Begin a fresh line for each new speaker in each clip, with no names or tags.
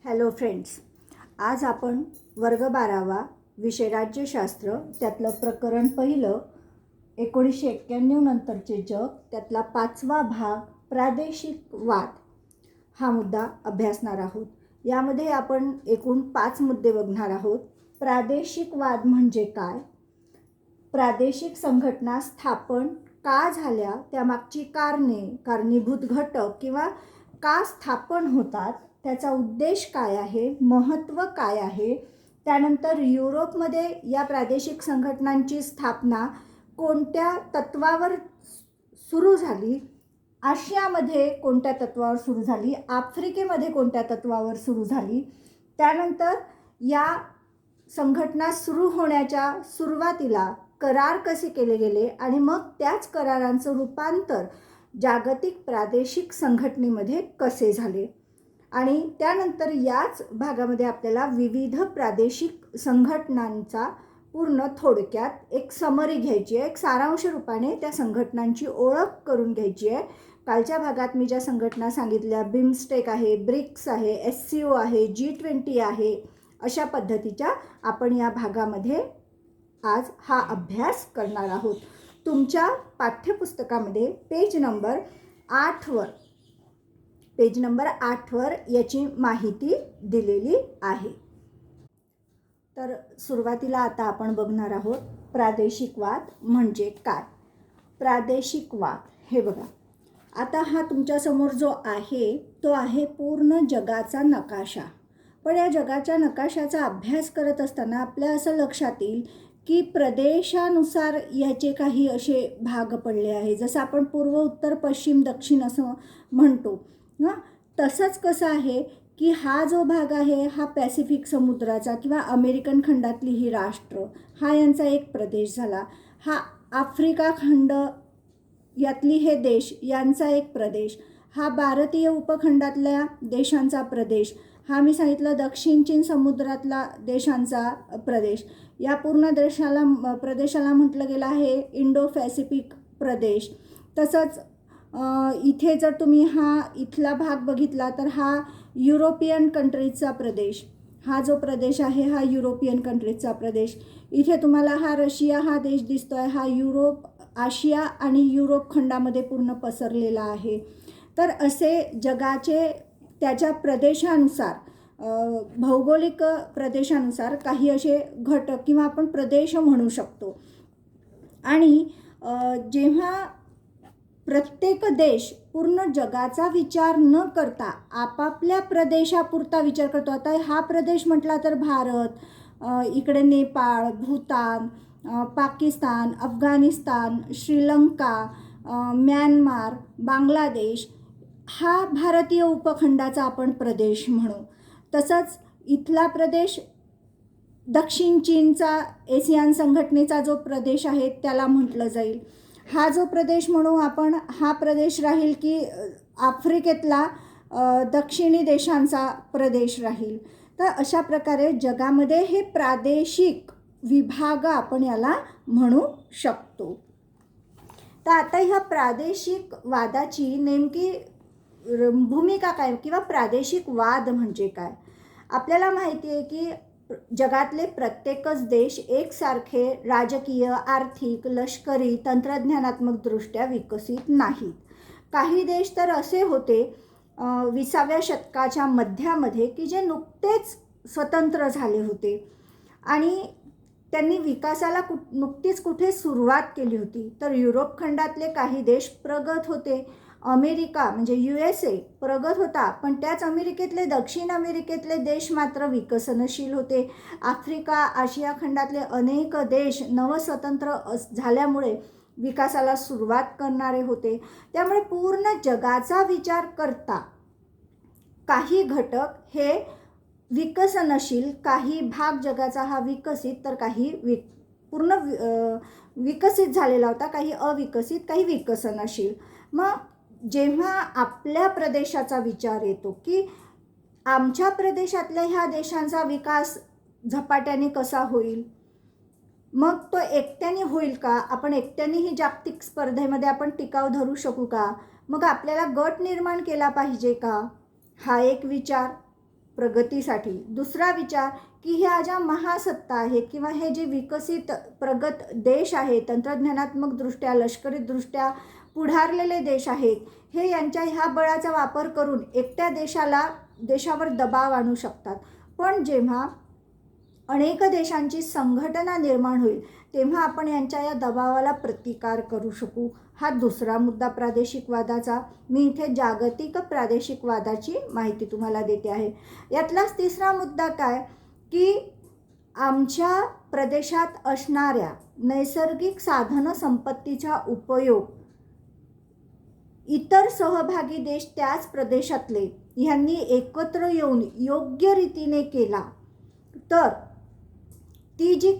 Hello friends, आज आपण वर्ग 12वा विषय राज्यशास्त्र त्यातलं प्रकरण पहिलं 1991 नंतरचे जग त्यातला 5वा भाग प्रादेशिक वाद हा मुद्दा अभ्यासणार आहोत. यामध्ये आपण एकूण 5 मुद्दे बघणार आहोत. प्रादेशिक वाद म्हणजे काय, प्रादेशिक संघटना स्थापन का झाल्या, त्यामागची कारणे, कारणीभूत घटक किंवा का स्थापन होतात, त्याचा उद्देश काय आहे, महत्त्व काय आहे, त्यानंतर युरोपमध्ये या प्रादेशिक संघटनांची स्थापना कोणत्या तत्वावर सुरू झाली, आशियामध्ये कोणत्या तत्वावर सुरू झाली, आफ्रिकेमध्ये कोणत्या तत्वावर सुरू झाली, त्यानंतर या संघटना सुरू होण्याच्या सुरुवातीला करार कसे केले गेले आणि मग त्याच करारांचं रूपांतर जागतिक प्रादेशिक संघटनेमध्ये कसे झाले. आणि त्यानंतर याच भागामध्ये आपल्याला विविध प्रादेशिक संघटनांचा पूर्ण थोडक्यात एक समरी घ्यायची आहे, एक सारांश रूपाने त्या संघटनांची ओळख करून घ्यायची आहे. कालच्या भागात मी ज्या संघटना सांगितल्या, बिमस्टेक आहे, ब्रिक्स आहे, SCO आहे, G20 आहे, अशा पद्धतीच्या आपण या भागामध्ये आज हा अभ्यास करणार आहोत. तुमच्या पाठ्यपुस्तकामध्ये पेज नंबर 8वर याची माहिती दिलेली आहे. तर सुरुवातीला आता आपण बघणार आहोत प्रादेशिक वाद म्हणजे काय. प्रादेशिक वाद हे बघा, आता हा तुमच्यासमोर जो आहे तो आहे पूर्ण जगाचा नकाशा. पण या जगाच्या नकाशाचा अभ्यास करत असताना आपल्या असं लक्षात येईल की प्रदेशानुसार याचे काही असे भाग पडले आहे. जसं आपण पूर्व, उत्तर, पश्चिम, दक्षिण असं म्हणतो ना, तसंच कसं आहे की हा जो भाग आहे हा पॅसिफिक समुद्राचा किंवा अमेरिकन खंडातली ही राष्ट्र, हा यांचा एक प्रदेश झाला. हा आफ्रिका खंड यातली हे देश यांचा एक प्रदेश. हा भारतीय उपखंडातल्या देशांचा प्रदेश. हा मी सांगितलं दक्षिण चीन समुद्रातला देशांचा प्रदेश. या पूर्ण प्रदेशाला म्हटलं गेलं आहे इंडो पॅसिफिक प्रदेश. तसंच इथे जर तुम्ही हा इथला भाग बघितला तर हा युरोपियन कंट्रीजचा प्रदेश. हा जो प्रदेश आहे हा युरोपियन कंट्रीजचा प्रदेश. इथे तुम्हाला हा रशिया हा देश दिसतोय. हा युरोप, आशिया आणि युरोप खंडामध्ये पूर्ण पसरलेला आहे. तर असे जगाचे त्याच्या प्रदेशानुसार, भौगोलिक प्रदेशानुसार काही असे घटक किंवा आपण प्रदेश म्हणू शकतो. आणि जेव्हा प्रत्येक देश पूर्ण जगाचा विचार न करता आपापल्या प्रदेशापुरता विचार करतो. आता हा प्रदेश म्हटला तर भारत, इकडे नेपाळ, भूतान, पाकिस्तान, अफगाणिस्तान, श्रीलंका, म्यानमार, बांगलादेश, हा भारतीय उपखंडाचा आपण प्रदेश म्हणू. तसंच इथला प्रदेश दक्षिण चीनचा एशियन संघटनेचा जो प्रदेश आहे त्याला म्हटलं जाईल. हा जो प्रदेश म्हणू आपण, हा प्रदेश राहील की आफ्रिकेतला दक्षिणी देशांचा प्रदेश राहील. तर अशा प्रकारे जगामध्ये हे प्रादेशिक विभाग आपण याला म्हणू शकतो. तर आता ह्या प्रादेशिक वादाची नेमकी भूमिका काय किंवा प्रादेशिक वाद म्हणजे काय. आपल्याला माहिती आहे की जगातले प्रत्येकच देश एकसारखे राजकीय, आर्थिक, लष्करी, तंत्रज्ञानात्मक दृष्ट्या विकसित नाहीत. काही देश तर असे होते 20व्या शतकाच्या मध्यामध्ये की जे नुकतेच स्वतंत्र झाले होते आणि त्यांनी विकासाला नुकतीच कुठे सुरुवात केली होती. तर युरोप खंडातले काही देश प्रगत होते. अमेरिका म्हणजे USA प्रगत होता, पण त्याच अमेरिकेतले, दक्षिण अमेरिकेतले देश मात्र विकसनशील होते. आफ्रिका, आशिया खंडातले अनेक देश नवस्वतंत्र झाल्यामुळे विकासाला सुरुवात करणारे होते. त्यामुळे पूर्ण जगाचा विचार करता काही घटक हे विकसनशील, काही भाग जगाचा हा विकसित, तर काही पूर्ण विकसित झालेला होता, काही अविकसित, काही विकसनशील. मग जेव्हा आपल्या प्रदेशाचा विचार येतो की आमच्या प्रदेशातल्या ह्या देशांचा विकास झपाट्याने कसा होईल, मग तो एकट्याने होईल का, आपण एकट्याने ही जागतिक स्पर्धेमध्ये आपण टिकाव धरू शकू का, मग आपल्याला गट निर्माण केला पाहिजे का, हा एक विचार प्रगतीसाठी. दुसरा विचार की ह्या ज्या महासत्ता आहेत किंवा हे जे विकसित प्रगत देश आहेत, तंत्रज्ञानात्मक दृष्ट्या, लष्करीदृष्ट्या पुढारलेले देश आहेत, हे यांच्या ह्या बळाचा वापर करून एकट्या देशावर दबाव आणू शकतात. पण जेव्हा अनेक देशांची संघटना निर्माण होईल तेव्हा आपण यांच्या या दबावाला प्रतिकार करू शकू. हा दुसरा मुद्दा प्रादेशिकवादाचा. मी इथे जागतिक प्रादेशिकवादाची माहिती तुम्हाला देते आहे. यातलाच तिसरा मुद्दा काय की आमच्या प्रदेशात असणाऱ्या नैसर्गिक साधन संपत्तीचा उपयोग इतर सहभागी देश त्याच प्रदेशातले ह्यांनी एकत्र येऊन योग्य रीतीने केला तर ती जी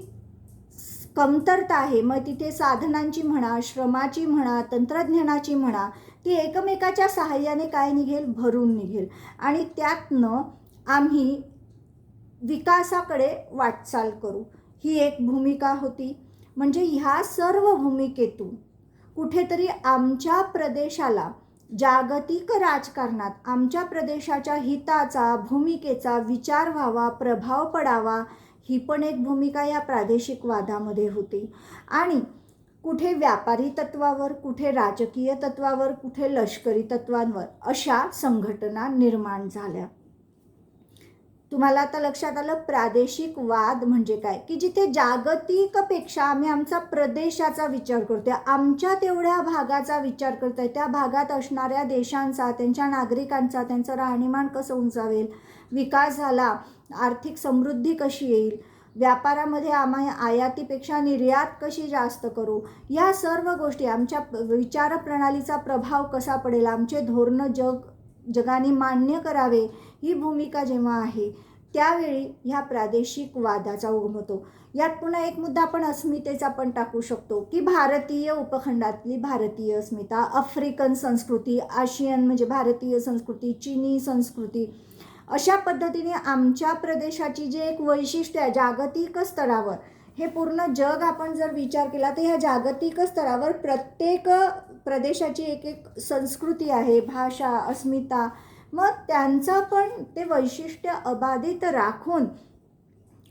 कमतरता आहे, मग तिथे साधनांची म्हणा, श्रमाची म्हणा, तंत्रज्ञानाची म्हणा, ती एकमेकाच्या सहाय्याने काय निघेल, भरून निघेल आणि त्यातनं आम्ही विकासाकडे वाटचाल करू. ही एक भूमिका होती. म्हणजे ह्या सर्व भूमिकेतून कुठेतरी आमच्या प्रदेशाला जागतिक राजकारणात आमच्या प्रदेशाच्या हिताचा, भूमिकेचा विचार व्हावा, प्रभाव पडावा, ही पण एक भूमिका या प्रादेशिकवादामध्ये होती. आणि कुठे व्यापारी तत्वावर, कुठे राजकीय तत्वावर, कुठे लष्करी तत्वांवर अशा संघटना निर्माण झाल्या. तुम्हाला आता लक्षात आलं प्रादेशिकवाद म्हणजे काय, की जिथे जागतिकपेक्षा आम्ही आमचा प्रदेशाचा विचार करतोय, आमच्या तेवढ्या भागाचा विचार करतोय, त्या भागात असणाऱ्या देशांचा, त्यांच्या नागरिकांचा, त्यांचं राहणीमान कसं उंचावेल, विकास झाला, आर्थिक समृद्धी कशी येईल, व्यापारामध्ये आम्ही आयातीपेक्षा निर्यात कशी जास्त करू, या सर्व गोष्टी, आमच्या विचारप्रणालीचा प्रभाव कसा पडेल, आमचे धोरणं जगाने मान्य करावे, ही भूमिका जेव्हा आहे त्यावेळी ह्या प्रादेशिकवादाचा उगम होतो. यात पुन्हा एक मुद्दा आपण अस्मितेचा पण टाकू शकतो की भारतीय उपखंडातली भारतीय अस्मिता, आफ्रिकन संस्कृती, आशियन म्हणजे भारतीय संस्कृती, चीनी संस्कृती, अशा पद्धतीने आमच्या प्रदेशाची जे एक वैशिष्ट्य आहे जागतिक स्तरावर, हे पूर्ण जग आपण जर विचार केला तर ह्या जागतिक स्तरावर प्रत्येक प्रदेशाची एक एक संस्कृती आहे, भाषा, अस्मिता, मग त्यांचं पण ते वैशिष्ट्य अबाधित राखून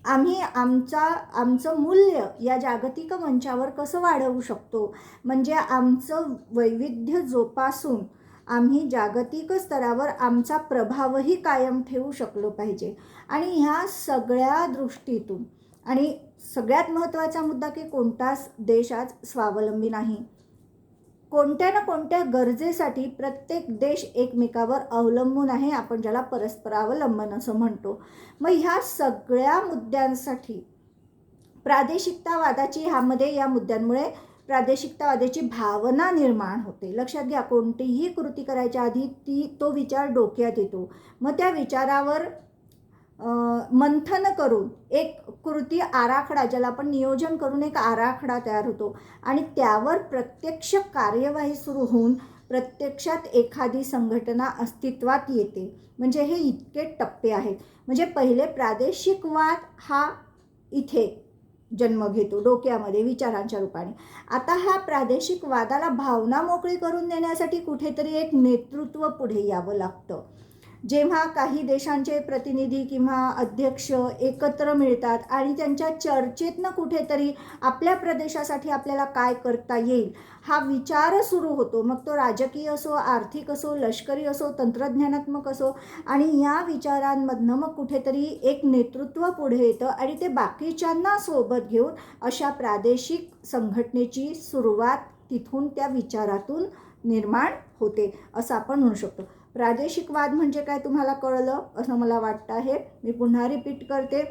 आम्ही आमचं मूल्य या जागतिक मंचावर कसं वाढवू शकतो, म्हणजे आमचं वैविध्य जोपासून आम्ही जागतिक स्तरावर आमचा प्रभावही कायम ठेवू शकलो पाहिजे. आणि ह्या सगळ्या दृष्टीतून आणि सगळ्यात महत्त्वाचा मुद्दा की कोणताच देश आज स्वावलंबी नाही. कोणत्या ना कोणत्या गरजेसाठी प्रत्येक देश एकमेकावर अवलंबून आहे, आपण ज्याला परस्परावलंबन असं म्हणतो. मग ह्या सगळ्या मुद्द्यांसाठी प्रादेशिकतावादाची या मुद्द्यांमुळे प्रादेशिकतावादाची भावना निर्माण होते. लक्षात घ्या, कोणतीही कृती करायच्या आधी तो विचार डोक्यात येतो, मग त्या विचारावर मंथन करून एक कृती आराखडा, ज्याला आपण नियोजन करून एक आराखडा तयार होतो आणि त्यावर प्रत्यक्ष कार्यवाही सुरू होऊन प्रत्यक्षात एखादी संघटना अस्तित्वात येते. म्हणजे हे इतके टप्पे आहेत. म्हणजे पहिले प्रादेशिकवाद हा इथे जन्म घेतो डोक्यामध्ये विचारांच्या रूपाने. आता हा प्रादेशिकवादाला भावना मोकळी करून देण्यासाठी कुठेतरी एक नेतृत्व पुढे यावं लागतं. जेव्हा काही देशांचे प्रतिनिधी किंवा अध्यक्ष एकत्र मिळतात आणि त्यांच्या चर्चेतनं कुठेतरी आपल्या प्रदेशासाठी आपल्याला काय करता येईल हा विचार सुरू होतो. मग तो राजकीय असो, आर्थिक असो, लष्करी असो, तंत्रज्ञानात्मक असो, आणि या विचारांमधनं मग कुठेतरी एक नेतृत्व पुढे येतं आणि ते बाकीच्यांना सोबत घेऊन अशा प्रादेशिक संघटनेची सुरुवात तिथून, त्या विचारातून निर्माण होते असं आपण म्हणू शकतो. प्रादेशिकवाद म्हणजे काय तुम्हाला कळलं असं मला वाटतं आहे. मी पुन्हा रिपीट करते,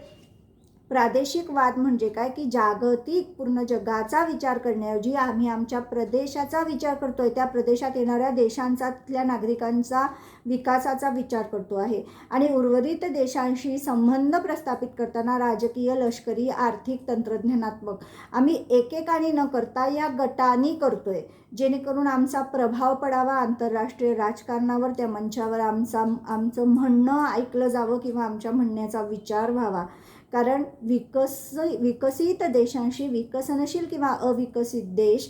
प्रादेशिकवाद म्हणजे काय की जागतिक पूर्ण जगाचा विचार करण्याऐवजी आम्ही आमच्या प्रदेशाचा विचार करतोय, त्या प्रदेशात येणाऱ्या देशांचा, तिथल्या नागरिकांचा विकासाचा विचार करतो आहे. आणि उर्वरित देशांशी संबंध प्रस्थापित करताना राजकीय, लष्करी, आर्थिक, तंत्रज्ञानात्मक आम्ही एकेकाने न करता या गटांनी करतोय, जेणेकरून आमचा प्रभाव पडावा आंतरराष्ट्रीय राजकारणावर, त्या मंचावर आमचं म्हणणं ऐकलं जावं किंवा आमच्या म्हणण्याचा विचार व्हावा. कारण विकसित देशांशी विकसनशील किंवा अविकसित देश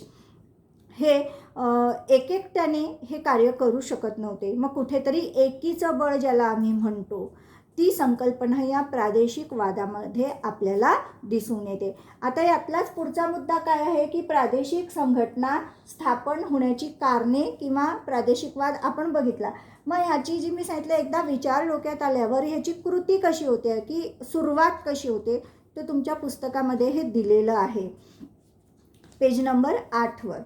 हे एकट्याने हे कार्य करू शकत नव्हते. मग कुठेतरी एकीचं बळ ज्याला आम्ही म्हणतो ती संकल्पना या प्रादेशिकवादामध्ये आपल्याला दिसून येते. आता यातलाच पुढचा मुद्दा काय आहे की प्रादेशिक संघटना स्थापन होण्याची कारणे किंवा प्रादेशिकवाद आपण बघितला. मग ह्याची जी मी सांगितलं एकदा विचार डोक्यात आल्यावर ह्याची कृती कशी होते की सुरुवात कशी होते तर तुमच्या पुस्तकामध्ये हे दिलेलं आहे. पेज नंबर 8वर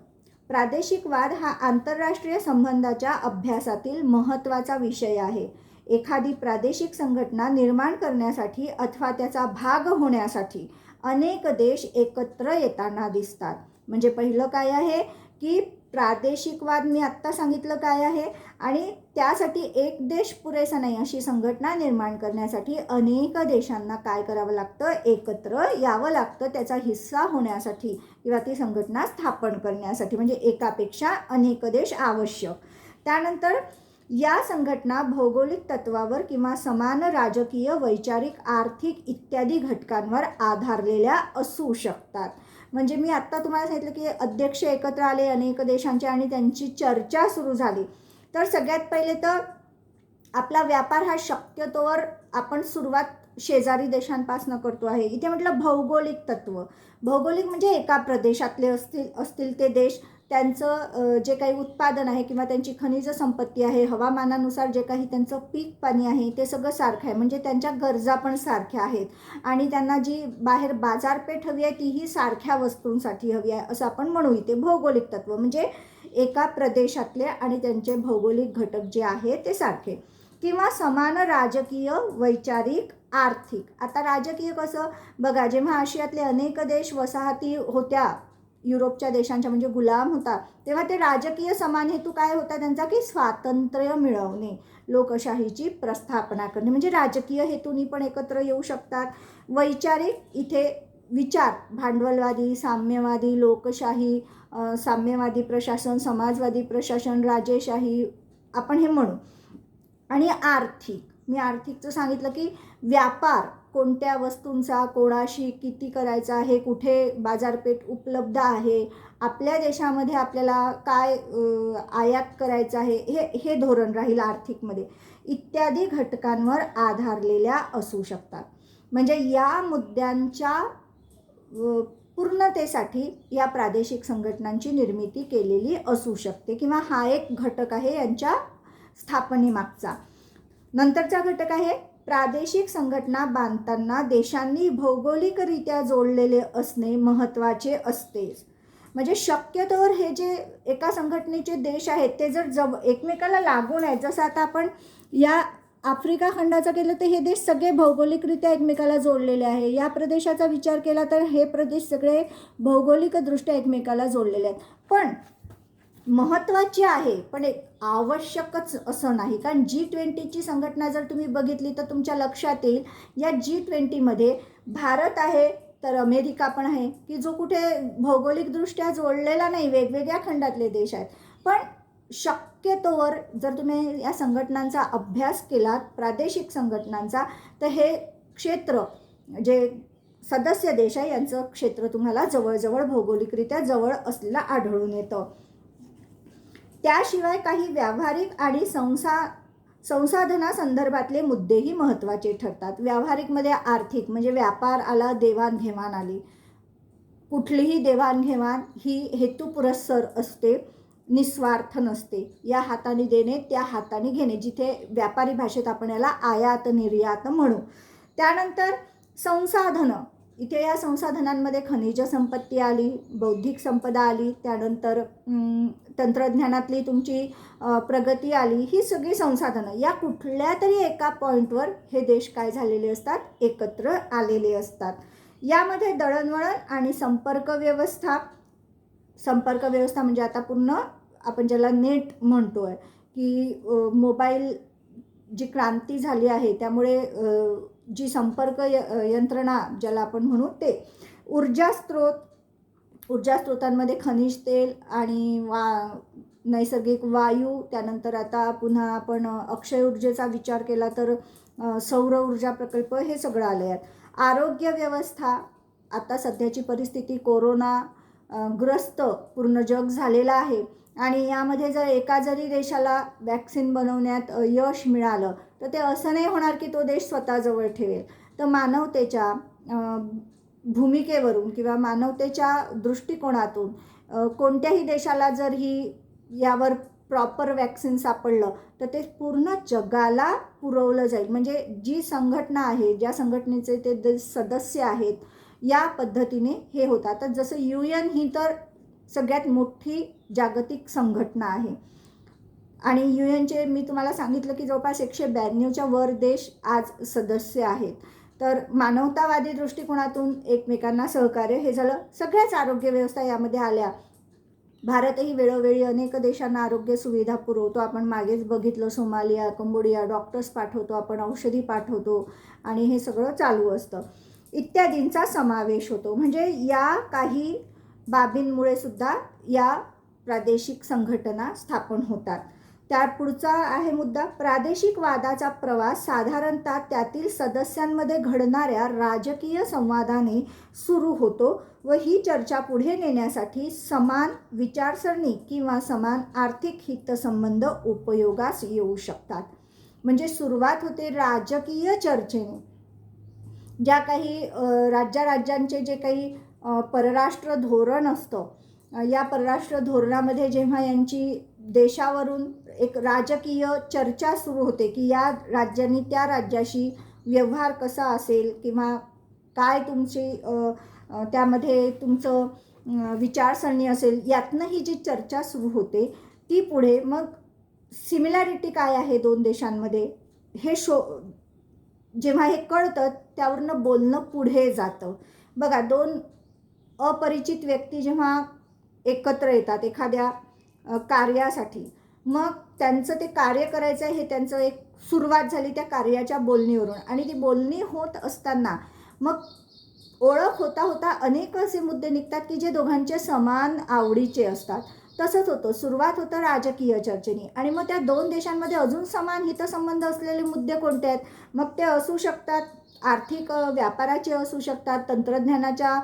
प्रादेशिकवाद हा आंतरराष्ट्रीय संबंधाच्या अभ्यासातील महत्त्वाचा विषय आहे. एखादी प्रादेशिक संघटना निर्माण करण्यासाठी अथवा त्याचा भाग होण्यासाठी अनेक देश एकत्र येताना दिसतात. म्हणजे पहिलं काय आहे की प्रादेशिकवाद मी आत्ता सांगितलं काय आहे आणि त्यासाठी एक देश पुरेसा नाही, अशी संघटना निर्माण करण्यासाठी अनेक देशांना काय करावं लागतं, एकत्र यावं लागतं त्याचा हिस्सा होण्यासाठी किंवा ती संघटना स्थापन करण्यासाठी. म्हणजे एकापेक्षा अनेक देश आवश्यक. त्यानंतर या संघटना भौगोलिक तत्वावर किंवा समान राजकीय, वैचारिक, आर्थिक इत्यादी घटकांवर आधारलेल्या असू शकतात. म्हणजे मी आत्ता तुम्हाला सांगितलं की अध्यक्ष एकत्र आले अनेक देशांचे आणि त्यांची चर्चा सुरू झाली. तर सगळ्यात पहिले तर आपला व्यापार हा शक्यतोवर आपण सुरुवात शेजारी देशांपासून करतो आहे. इथे म्हटलं भौगोलिक तत्व. भौगोलिक म्हणजे एका प्रदेशातले असतील ते देश, त्यांचं जे काही उत्पादन आहे किंवा त्यांची खनिज संपत्ती आहे, हवामानानुसार जे काही त्यांचं पीक पाणी आहे ते सगळं सारखं आहे. म्हणजे त्यांच्या गरजा पण सारख्या आहेत आणि त्यांना जी बाहेर बाजारपेठ हवी आहे तीही सारख्या वस्तूंसाठी हवी आहे असं आपण म्हणू. इथे भौगोलिक तत्व म्हणजे एका प्रदेशातले आणि त्यांचे भौगोलिक घटक जे आहे ते सारखे. किंवा समान राजकीय, वैचारिक, आर्थिक. आता राजकीय कसं बघा, जेव्हा आशियातले अनेक देश वसाहती होत्या युरोपच्या देशांच्या म्हणजे गुलाम होता, तेव्हा ते राजकीय समान हेतू काय होता त्यांचा की स्वातंत्र्य मिळवणे, लोकशाहीची प्रस्थापना करणे. म्हणजे राजकीय हेतूंनी पण एकत्र येऊ शकतात. वैचारिक, इथे विचार भांडवलवादी, साम्यवादी, लोकशाही, साम्यवादी प्रशासन, समाजवादी प्रशासन, राजेशाही आपण हे म्हणू. आणि आर्थिक, मी आर्थिकचं सांगितलं की व्यापार कोणत्या वस्तूंचा कोणाशी किती करायचा आहे, कुठे बाजारपेठ उपलब्ध आहे, आपल्या देशामध्ये आपल्याला काय आयात करायचं आहे, हे धोरण राहील आर्थिकमध्ये, इत्यादी घटकांवर आधारलेल्या असू शकतात. म्हणजे या मुद्द्यांच्या पूर्णतेसाठी या प्रादेशिक संघटनांची निर्मिती केलेली असू शकते किंवा हा एक घटक आहे यांच्या स्थापनेमागचा. नंतरचा घटक आहे प्रादेशिक संघटना बांधताना देशांनी भौगोलिकरित्या जोडलेले असणे महत्त्वाचे असतेच. म्हणजे शक्यतोवर हे जे एका संघटनेचे देश आहेत ते जर एकमेकाला लागून आहेत, जसं आता आपण या आफ्रिका खंडाचं केलं तर हे देश सगळे भौगोलिकरित्या एकमेकाला जोडलेले आहे. या प्रदेशाचा विचार केला तर हे प्रदेश सगळे भौगोलिकदृष्ट्या एकमेकाला जोडलेले आहेत. पण महत्त्वाची आहे पण एक आवश्यकच असं नाही. कारण G20ची संघटना जर तुम्ही बघितली तर तुमच्या लक्षात येईल या G20मध्ये भारत आहे तर अमेरिका पण आहे की जो कुठे भौगोलिकदृष्ट्या जोडलेला नाही, वेगवेगळ्या खंडातले देश आहेत. पण शक्यतोवर जर तुम्ही या संघटनांचा अभ्यास केलात प्रादेशिक संघटनांचा तर हे क्षेत्र जे सदस्य देश आहे यांचं क्षेत्र तुम्हाला जवळजवळ भौगोलिकरित्या जवळ असलेलं आढळून येतं. त्याशिवाय काही व्यावहारिक आणि संसाधनासंदर्भातले मुद्देही महत्त्वाचे ठरतात. व्यावहारिकमध्ये आर्थिक म्हणजे व्यापार आला, देवाणघेवाण आली. कुठलीही देवाणघेवाण ही हेतुपुरस्सर असते, निस्वार्थ नसते. या हाताने देणे, त्या हाताने घेणे, जिथे व्यापारी भाषेत आपण याला आयात निर्यात म्हणू. त्यानंतर संसाधनं, इथे या संसाधनांमध्ये खनिज संपत्ती आली, बौद्धिक संपदा आली, त्यानंतर तंत्रज्ञानातली तुमची प्रगती आली. ही सगळी संसाधनं या कुठल्या तरी एका पॉईंटवर हे देश काय झालेले असतात, एकत्र आलेले असतात. यामध्ये दळणवळण आणि संपर्क व्यवस्था म्हणजे आता पूर्ण आपण ज्याला नेट म्हणतो आहे की मोबाईल जी क्रांती झाली आहे त्यामुळे जी संपर्क यंत्रणा ज्याला आपण म्हणू ते. ऊर्जा स्रोतांमध्ये खनिज तेल आणि नैसर्गिक वायू, त्यानंतर आता पुन्हा आपण अक्षय ऊर्जेचा विचार केला तर सौर ऊर्जा प्रकल्प, हे सगळं आले आहेत. आरोग्य व्यवस्था, आता सध्याची परिस्थिती कोरोना ग्रस्त पूर्ण जग झालेलं आहे आणि यामध्ये जर एका जरी देशाला वॅक्सिन बनवण्यात यश मिळालं तर ते असं नाही होणार की तो देश स्वतःजवळ ठेवेल. तर मानवतेच्या भूमिकेवरून किंवा मानवतेच्या दृष्टिकोनातून कोणत्याही देशाला जर यावर प्रॉपर वॅक्सिन सापडलं तर ते पूर्ण जगाला पुरवलं जाईल. म्हणजे जी संघटना आहे, ज्या संघटनेचे ते सदस्य आहेत, या पद्धतीने हे होतं. तर जसं UN ही तर सगळ्यात मोठी जागतिक संघटना आहे आणि UNचे मी तुम्हाला सांगितलं की जवळपास 192च्या वर देश आज सदस्य आहेत. तर मानवतावादी दृष्टिकोनातून एकमेकांना सहकार्य हे झालं. सगळ्याच आरोग्य व्यवस्था यामध्ये आल्या. भारतही वेळोवेळी अनेक देशांना आरोग्य सुविधा पुरवतो. आपण मागेच बघितलं, सोमालिया, कंबोडिया, डॉक्टर्स पाठवतो आपण, औषधी पाठवतो आणि हे सगळं चालू असतं इत्यादींचा समावेश होतो. म्हणजे या काही बाबींमुळे सुद्धा या प्रादेशिक संघटना स्थापन होतात. त्या पुढचा आहे मुद्दा, प्रादेशिक वादाचा प्रवास साधारणतः त्यातील सदस्यांमध्ये घडणाऱ्या राजकीय संवादाने सुरू होतो व ही चर्चा पुढे नेण्यासाठी समान विचारसरणी किंवा समान आर्थिक हितसंबंध उपयोगास येऊ शकतात. म्हणजे सुरुवात होते राजकीय चर्चेने. ज्या काही राज्यांचे जे काही परराष्ट्र धोरण असतं, या परराष्ट्र धोरणामध्ये जेव्हा यांची देशावरून एक राजकीय चर्चा सुरू होते की या राज्यांनी त्या राज्याशी व्यवहार कसा असेल किंवा काय तुमची त्यामध्ये तुमचं विचारसरणी असेल, यातनं ही जी चर्चा सुरू होते ती पुढे मग सिमिलॅरिटी काय आहे दोन देशांमध्ये हे जेव्हा हे कळतं त्यावरनं बोलणं पुढे जातं. बघा, दोन अपरिचित व्यक्ती जेव्हा एकत्र येतात एखाद्या कार्यासाठी, मग त्यांचं ते कार्य करायचं आहे हे त्यांचं एक सुरुवात झाली त्या कार्याच्या बोलणीवरून आणि ती बोलणी होत असताना मग ओळख होता होता अनेक असे मुद्दे निघतात की जे दोघांचे समान आवडीचे असतात. तसंच होतं, सुरुवात होतं राजकीय चर्चेने आणि मग त्या दोन देशांमध्ये अजून समान हितसंबंध असलेले मुद्दे कोणते आहेत? मग ते असू शकतात आर्थिक व्यापाराचे, असू शकतात तंत्रज्ञानाच्या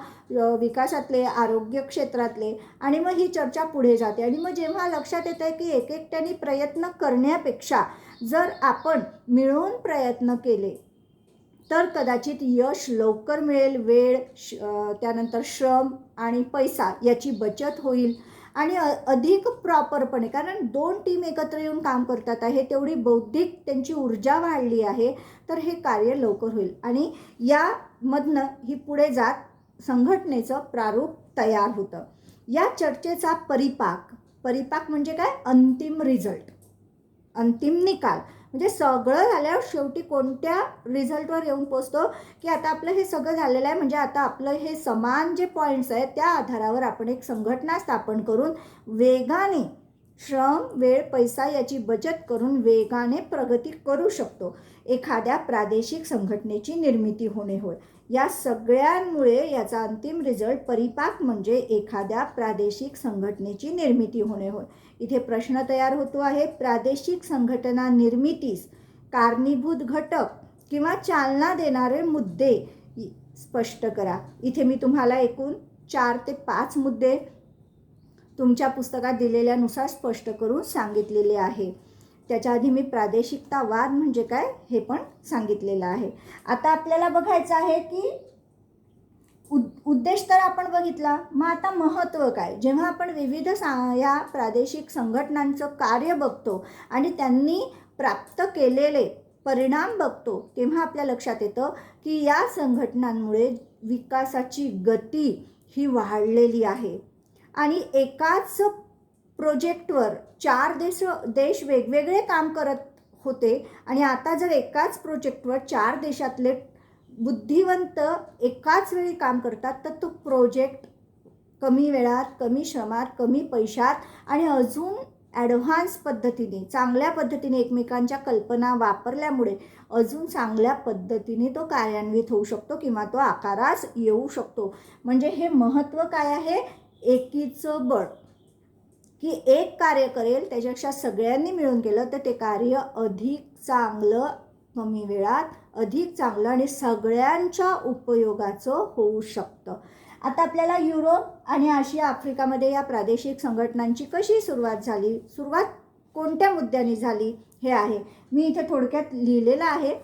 विकासातले, आरोग्य क्षेत्रातले, आणि मग ही चर्चा पुढे जाते. आणि मग जेव्हा लक्षात येतं आहे की एकट्याने प्रयत्न करण्यापेक्षा जर आपण मिळून प्रयत्न केले तर कदाचित यश लवकर मिळेल, वेळ त्यानंतर श्रम आणि पैसा याची बचत होईल आणि अधिक प्रॉपरपणे, कारण दोन टीम एकत्र येऊन काम करतात आहे, तेवढी बौद्धिक त्यांची ऊर्जा वाढली आहे, तर हे कार्य लवकर होईल आणि यामधनं ही पुढे जात संघटनेचं प्रारूप तयार होतं. या चर्चेचा परिपाक म्हणजे काय? अंतिम रिझल्ट, अंतिम निकाल. म्हणजे सगळं झाल्यावर शेवटी कोणत्या रिझल्टवर येऊन पोचतो की आता आपलं हे सगळं झालेलं आहे, म्हणजे आता आपलं हे समान जे पॉईंट्स आहेत त्या आधारावर आपण एक संघटना स्थापन करून वेगाने श्रम, वेळ, पैसा याची बचत करून वेगाने प्रगती करू शकतो. एखाद्या प्रादेशिक संघटनेची निर्मिती होणे होय. या सगळ्यांमुळे याचा अंतिम रिझल्ट परिपाक म्हणजे एखाद्या प्रादेशिक संघटनेची निर्मिती होणे होय. इथे प्रश्न तयार होतो आहे, प्रादेशिक संघटना निर्मितीस कारणीभूत घटक किंवा चालना देणारे मुद्दे स्पष्ट करा. इथे मी तुम्हाला एकूण 4 ते 5 मुद्दे तुमच्या पुस्तकात दिलेल्यानुसार स्पष्ट करून सांगितलेले आहे. त्याच्या आधी मी प्रादेशिकतावाद म्हणजे काय हे पण सांगितलेलं आहे. आता आपल्याला बघायचं आहे की उद्देश तर आपण बघितला, मग आता महत्त्व काय? जेव्हा आपण विविध या प्रादेशिक संघटनांचं कार्य बघतो आणि त्यांनी प्राप्त केलेले परिणाम बघतो तेव्हा आपल्या लक्षात येतं की या संघटनांमुळे विकासाची गती ही वाढलेली आहे आणि एकाच प्रोजेक्टवर 4 देश वेगवेगळे काम करत होते आणि आता जर एकाच प्रोजेक्टवर 4 देशातले बुद्धिवंत एकाच वेळी काम करतात तर तो प्रोजेक्ट कमी वेळात, कमी श्रमात, कमी पैशात आणि अजून ॲडव्हान्स पद्धतीने, चांगल्या पद्धतीने एकमेकांच्या कल्पना वापरल्यामुळे अजून चांगल्या पद्धतीने तो कार्यान्वित होऊ शकतो किंवा तो आकारास येऊ शकतो. म्हणजे हे महत्त्व काय आहे? एकीचं बळ, की एक कार्य करेल त्याच्यापेक्षा सगळ्यांनी मिळून केलं तर ते कार्य अधिक चांगलं, कमी वेळात अधिक चांगलं आणि सगळ्यांच्या उपयोगाचं होऊ शकतं. आता आपल्याला युरोप आणि आशिया आफ्रिकामध्ये या प्रादेशिक संघटनांची कशी सुरुवात झाली, सुरुवात कोणत्या मुद्द्यांनी झाली हे आहे. मी इथे थोडक्यात लिहिलेलं आहे.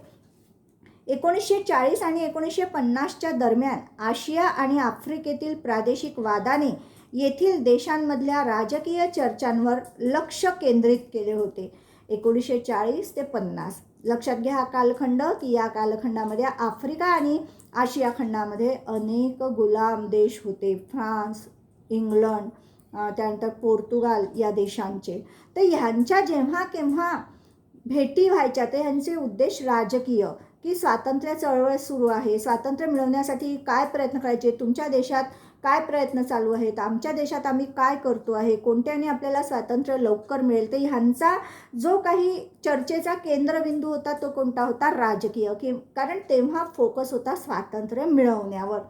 1940 आणि 1950च्या दरम्यान आशिया आणि आफ्रिकेतील प्रादेशिक वादाने येथील देशांमधल्या राजकीय चर्चांवर लक्ष केंद्रित केले होते. 1940 ते 50 लक्षात घ्या हा कालखंड, की या कालखंडामध्ये आफ्रिका आणि आशिया खंडामध्ये अनेक गुलाम देश होते. फ्रान्स, इंग्लंड, त्यानंतर पोर्तुगाल या देशांचे. तर ह्यांच्या जेव्हा केव्हा भेटी व्हायच्या ते ह्यांचे उद्देश राजकीय, की स्वातंत्र्य चळवळ सुरू आहे, स्वातंत्र्य मिळवण्यासाठी काय प्रयत्न करायचे, तुमच्या देशात काय प्रयत्न चालू आहेत, आमच्या देशात आम्ही काय करतो आहे, कोणत्याने आपल्याला स्वातंत्र्य लवकर मिळेल. तर ह्यांचा जो काही चर्चेचा केंद्रबिंदू होता तो कोणता होता, राजकीय, की कारण तेव्हा फोकस होता स्वातंत्र्य मिळवण्यावर.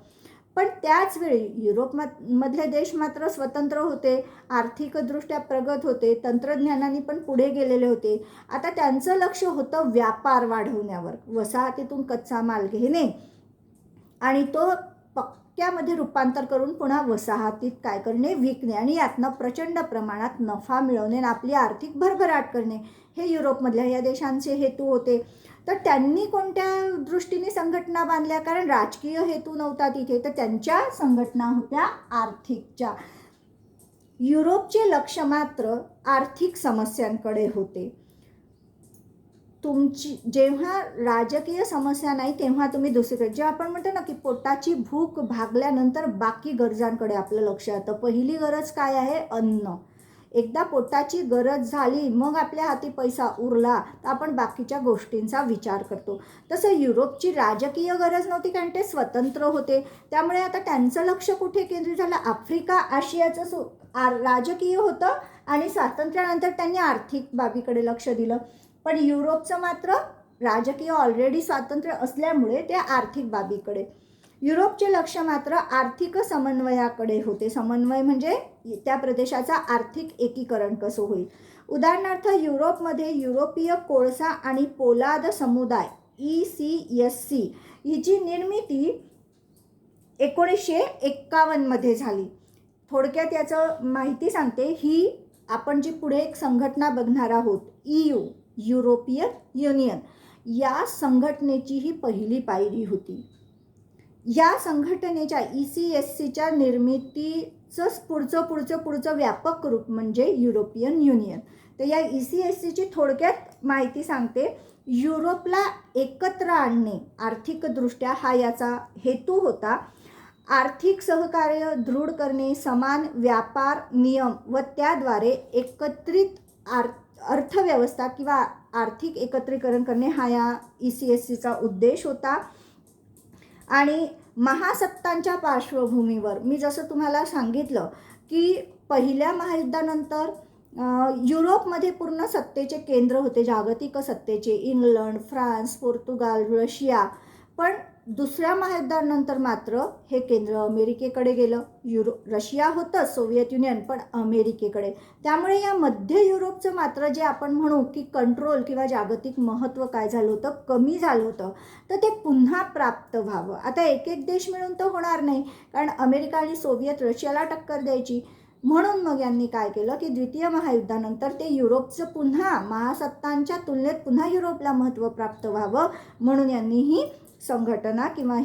पण त्याचवेळी युरोपमधले देश मात्र स्वतंत्र होते, आर्थिकदृष्ट्या प्रगत होते, तंत्रज्ञानाने पण पुढे गेलेले होते. आता त्यांचं लक्ष होतं व्यापार वाढवण्यावर, वसाहतीतून कच्चा माल घेणे आणि तो पक्क्यामध्ये रूपांतर करून पुन्हा वसाहतीत काय करणे, विकणे आणि यातनं प्रचंड प्रमाणात नफा मिळवणे आणि आपली आर्थिक भरभराट करणे, हे युरोपमधल्या या देशांचे हेतू होते. तर त्यांनी कोणत्या दृष्टीने संघटना बांधल्या, कारण राजकीय हेतू नव्हता तिथे, तर त्यांच्या संघटना होत्या आर्थिकच्या. युरोपचे लक्ष मात्र आर्थिक समस्यांकडे होते. तुमची जेव्हा राजकीय समस्या नाही तेव्हा तुम्ही दुसरीकडे, जे आपण म्हणतो ना की पोटाची भूक भागल्यानंतर बाकी गरजांकडे आपलं लक्ष जातं. पहिली गरज काय आहे, अन्न. एकदा पोटाची गरज झाली मग आपल्या हाती पैसा उरला तर आपण बाकीच्या गोष्टींचा विचार करतो. तसं युरोपची राजकीय गरज नव्हती, कारण ते स्वतंत्र होते. त्यामुळे आता त्यांचं लक्ष कुठे केंद्रित झालं, आफ्रिका आशियाचं राजकीय होतं आणि स्वातंत्र्यानंतर त्यांनी आर्थिक बाबीकडे लक्ष दिलं. पण युरोपचं मात्र राजकीय ऑलरेडी स्वातंत्र्य असल्यामुळे ते आर्थिक बाबीकडे. युरोपचे लक्ष मात्र आर्थिक समन्वयाकडे होते. समन्वय म्हणजे त्या प्रदेशाचा आर्थिक एकीकरण कसं होईल. उदाहरणार्थ युरोपमध्ये युरोपीय कोळसा आणि पोलाद समुदाय ECSC हिची निर्मिती 1951 मध्ये झाली. थोडक्यात याचं माहिती सांगते. ही आपण जी पुढे एक संघटना बघणार आहोत, EU युरोपियन युनियन, या संघटनेची ही पहिली पायरी होती. या संघटनेच्या ECSCच्या निर्मितीचं पुढचं व्यापक रूप म्हणजे युरोपियन युनियन. तर या ECSCची थोडक्यात माहिती सांगते. युरोपला एकत्र आणणे आर्थिकदृष्ट्या हा याचा हेतू होता. आर्थिक सहकार्य दृढ करणे, समान व्यापार नियम व त्याद्वारे एकत्रित अर्थव्यवस्था किंवा आर्थिक एकत्रीकरण करणे हा या ECSCचा उद्देश होता. आणि महासत्तांच्या पार्श्वभूमीवर मी जसं तुम्हाला सांगितलं की पहिल्या महायुद्धानंतर युरोपमध्ये पूर्ण सत्तेचे केंद्र होते, जागतिक सत्तेचे, इंग्लंड, फ्रान्स, पोर्तुगाल, रशिया. पण दुसऱ्या महायुद्धानंतर मात्र हे केंद्र अमेरिकेकडे गेलं. रशिया होतं, सोव्हिएत युनियन, पण अमेरिकेकडे. त्यामुळे या मध्य युरोपचं मात्र जे आपण म्हणू की कंट्रोल किंवा जागतिक महत्त्व काय झालं होतं, कमी झालं होतं. तर ते पुन्हा प्राप्त व्हावं. आता एक एक देश मिळून तर होणार नाही, कारण अमेरिका आणि सोव्हिएत रशियाला टक्कर द्यायची. म्हणून मग यांनी काय केलं की द्वितीय महायुद्धानंतर ते युरोपचं पुन्हा महासत्तांच्या तुलनेत पुन्हा युरोपला महत्त्व प्राप्त व्हावं म्हणून यांनी ही संघटना किंवा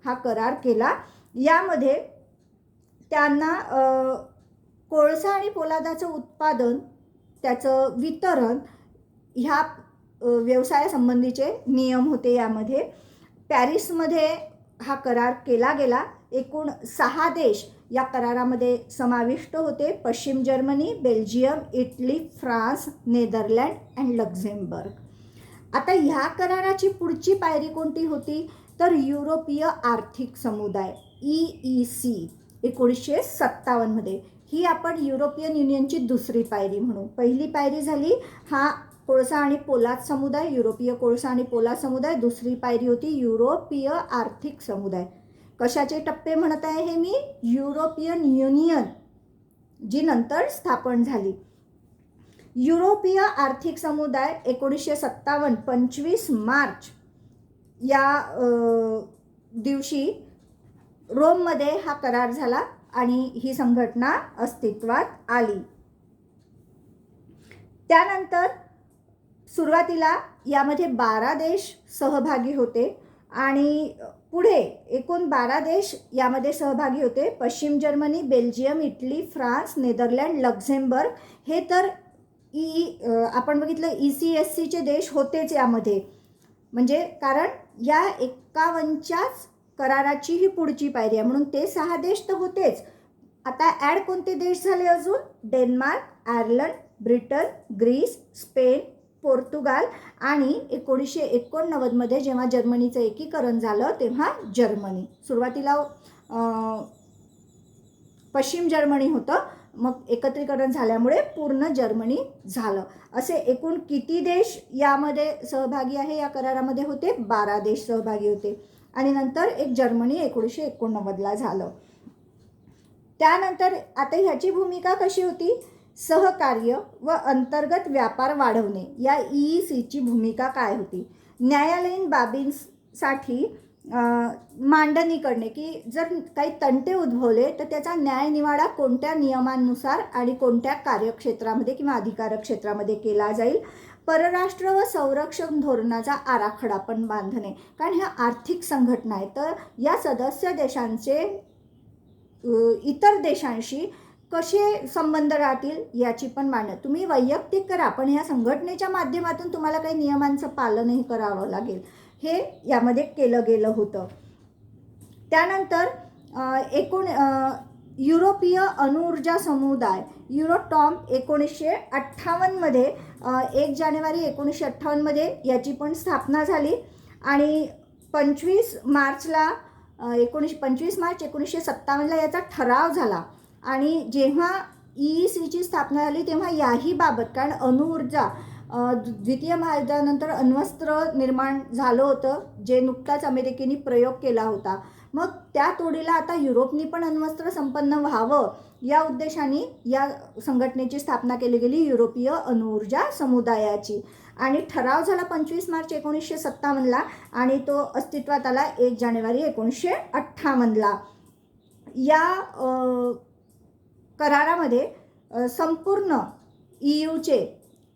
हा करार केला. यामध्ये त्यांना कोळसा आणि पोलादाचं उत्पादन, त्याचं वितरण ह्या व्यवसायासंबंधीचे नियम होते. यामध्ये पॅरिसमध्ये हा करार केला गेला. एकूण 6 देश या करारामध्ये समाविष्ट होते. पश्चिम Germany, Belgium, Italy, France, Netherland आणि लक्झेंबर्ग. आता ह्या कराराची पुढची पायरी कोणती होती, तर युरोपीय आर्थिक समुदाय EEC 1957 मध्ये. ही आपण युरोपियन युनियनची दुसरी पायरी म्हणू. पहिली पायरी झाली हा कोळसा आणि पोलाद समुदाय, युरोपीय कोळसा आणि पोलाद समुदाय. दुसरी पायरी होती युरोपीय आर्थिक समुदाय. कशाचे टप्पे म्हणत आहे हे मी, युरोपियन युनियन जी नंतर स्थापन झाली. युरोपीय आर्थिक समुदाय 1957 25 मार्च या दिवशी रोममध्ये हा करार झाला आणि ही संघटना अस्तित्वात आली. त्यानंतर सुरुवातीला यामध्ये 12 देश सहभागी होते आणि पुढे एकूण 12 देश यामध्ये सहभागी होते. पश्चिम Germany, Belgium, Italy, France, Netherland, Luxembourg हे तर आपण बघितलं ECSCचे देश होतेच यामध्ये. म्हणजे कारण या 51च्याच कराराची ही पुढची पायरी आहे म्हणून ते 6 देश तर होतेच. आता ॲड कोणते देश झाले अजून? Denmark, Ireland, Britain, Greece, Spain, Portugal आणि 1989मध्ये जेव्हा जर्मनीचं एकीकरण झालं तेव्हा जर्मनी. सुरुवातीला पश्चिम जर्मनी होतं, मग एकत्रीकरण झाल्यामुळे पूर्ण जर्मनी झालं. असे एकूण किती देश यामध्ये सहभागी आहे? या करारामध्ये होते 12 देश सहभागी होते आणि नंतर एक जर्मनी 1989ला झालं. त्यानंतर आता ह्याची भूमिका कशी होती? सहकार्य व अंतर्गत व्यापार वाढवणे या EECची भूमिका काय होती? न्यायालयीन बाबींसाठी मांडणी करणे, की जर काही तंटे उद्भवले तर त्याचा न्यायनिवाडा कोणत्या नियमांनुसार आणि कोणत्या कार्यक्षेत्रामध्ये किंवा अधिकार क्षेत्रामध्ये केला जाईल. परराष्ट्र व संरक्षण धोरणाचा आराखडा पण बांधणे, कारण ह्या आर्थिक संघटना आहेत तर या सदस्य देशांचे इतर देशांशी कसे संबंध राहतील याची पण मांडणी. तुम्ही वैयक्तिक करा पण ह्या संघटनेच्या माध्यमातून तुम्हाला काही नियमांचं पालनही करावं लागेल, हे यामध्ये केलं गेलं होतं. त्यानंतर युरोपीय अणुऊर्जा समुदाय युरोटॉम 1958मध्ये 1 जानेवारी 1958मध्ये याची पण स्थापना झाली आणि 25 मार्च 1957ला याचा ठराव झाला. आणि जेव्हा EECची स्थापना झाली तेव्हा याही बाबत, कारण अणुऊर्जा द्वितीय महायुद्धानंतर अण्वस्त्र निर्माण झालं होतं जे नुकताच अमेरिकेने प्रयोग केला होता. मग त्या तोडीला आता युरोपनी पण अण्वस्त्र संपन्न व्हावं या उद्देशाने या संघटनेची स्थापना केली गेली, युरोपीय अणुऊर्जा समुदायाची. आणि ठराव झाला 25 मार्च 1957ला आणि तो अस्तित्वात आला 1 जानेवारी 1958ला. या करारामध्ये संपूर्ण EUचे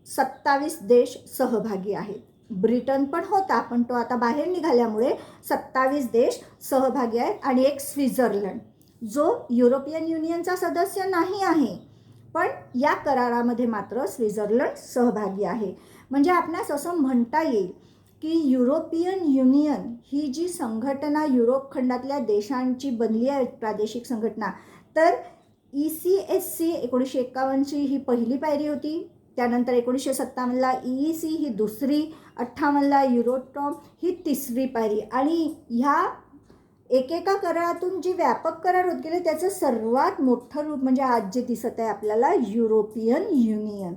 27 देश सहभागी आहेत. ब्रिटन पण होता पण तो आता बाहेर निघाल्यामुळे 27 देश सहभागी आहेत आणि एक स्वित्झर्लंड जो युरोपियन युनियनचा सदस्य नाही आहे, पण या करारामध्ये मात्र स्वित्झर्लंड सहभागी आहे. म्हणजे आपणास असं म्हणता येईल की युरोपियन युनियन ही जी संघटना युरोप खंडातल्या देशांची बनली आहे, प्रादेशिक संघटना, तर ECSC 1951ची ही पहिली पायरी होती. त्यानंतर 1957ला EEC ही दुसरी, 58ला युरोटॉम ही तिसरी पायरी. आणि ह्या एकेका करारातून जी व्यापक करार होत गेले त्याचं सर्वात मोठं रूप म्हणजे आज जे दिसत आहे आपल्याला युरोपियन युनियन.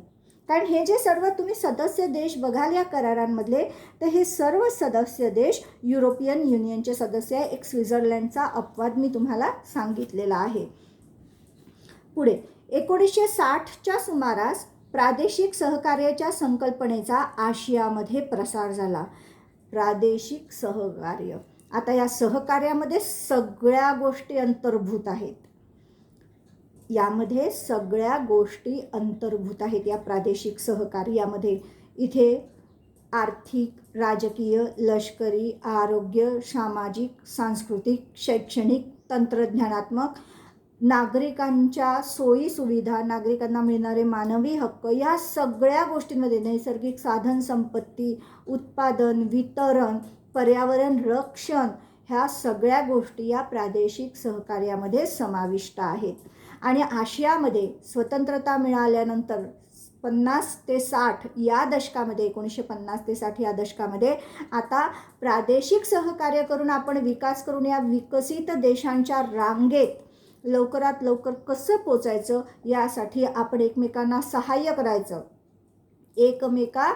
कारण हे जे सर्व तुम्ही सदस्य देश बघाल या करारांमधले, तर हे सर्व सदस्य देश युरोपियन युनियनचे सदस्य आहे. एक स्वित्झर्लंडचा अपवाद मी तुम्हाला सांगितलेला आहे. पुढे 1960च्या सुमारास प्रादेशिक सहकार्याच्या संकल्पनेचा आशियामध्ये प्रसार झाला. प्रादेशिक सहकार्य, आता या सहकार्यामध्ये सगळ्या गोष्टी अंतर्भूत आहेत. यामध्ये सगळ्या गोष्टी अंतर्भूत आहेत या प्रादेशिक सहकार्यामध्ये. इथे आर्थिक, राजकीय, लष्करी, आरोग्य, सामाजिक, सांस्कृतिक, शैक्षणिक, तंत्रज्ञानात्मक, नागरिकांच्या सोयी सुविधा, नागरिकांना मिळणारे मानवी हक्क, या सगळ्या गोष्टींमध्ये नैसर्गिक साधन संपत्ती, उत्पादन, वितरण, पर्यावरण रक्षण, ह्या सगळ्या गोष्टी या प्रादेशिक सहकार्यामध्ये समाविष्ट आहेत. आणि आशियामध्ये स्वतंत्रता मिळाल्यानंतर 50 ते 60 या दशकामध्ये, 1950 ते 60 या दशकामध्ये आता प्रादेशिक सहकार्य करून आपण विकास करून या विकसित देशांच्या रांगेत लवकरात लवकर कसं पोचायचं यासाठी आपण एकमेकांना सहाय्य करायचं. एकमेका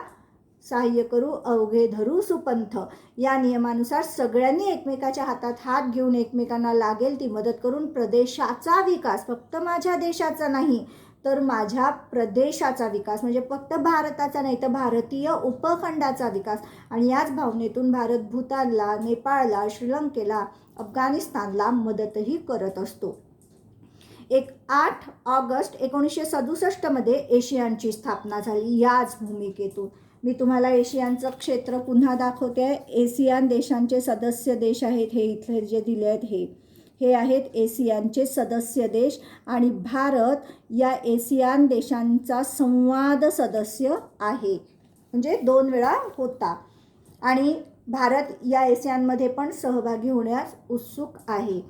सहाय्य करू अवघे धरू सुपंथ या नियमानुसार सगळ्यांनी एकमेकाच्या हातात हात घेऊन एकमेकांना लागेल ती मदत करून प्रदेशाचा विकास, फक्त माझ्या देशाचा नाही तर माझ्या प्रदेशाचा विकास, म्हणजे फक्त भारताचा नाही तर भारतीय उपखंडाचा विकास. आणि याच भावनेतून भारत भूतानला, नेपाळला, श्रीलंकेला, अफगाणिस्तानला मदतही करत असतो. 8 ऑगस्ट 1967मध्ये एशियानची स्थापना झाली याच भूमिकेतून. मी तुम्हाला एशियानचं क्षेत्र पुन्हा दाखवते आहे. एसियान देशांचे सदस्य देश आहेत हे इथले जे दिले आहेत हे आहेत एसियानचे सदस्य देश आणि भारत या एसियान देशांचा संवाद सदस्य आहे. म्हणजे 2 वेळा होता आणि भारत या एसियानमध्ये पण सहभागी होण्यास उत्सुक आहे.